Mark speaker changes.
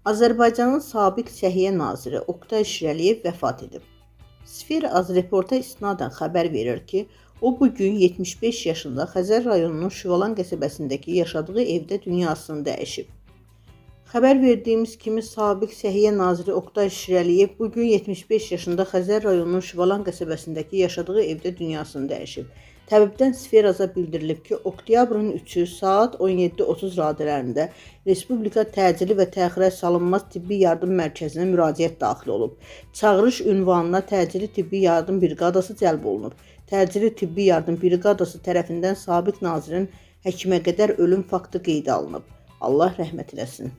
Speaker 1: Azərbaycanın sabiq Səhiyyə naziri Oqtay Şirəliyev vəfat edib. Sfera Az reporta isnadən xəbər verir ki, o bugün 75 yaşında Xəzər rayonunun Şüvalan qəsəbəsindəki yaşadığı evdə dünyasını dəyişib. Xəbər verdiyimiz kimi, sabiq Səhiyyə naziri Oqtay Şirəliyev bugün 75 yaşında Xəzər rayonunun Şüvalan qəsəbəsindəki yaşadığı evdə dünyasını dəyişib. Təbibdən Sferaza bildirilib ki, oktyabrın 3-ü saat 17:30 radələrində Respublika Təcili və Təxirə Salınmaz Tibbi Yardım Mərkəzinə müraciət daxil olub. Çağırış ünvanına Təcili Tibbi Yardım Briqadası cəlb olunub. Təcili Tibbi Yardım Briqadası tərəfindən sabiq nazirin həkimə qədər ölüm faktı qeydə alınıb. Allah rəhmət eləsin.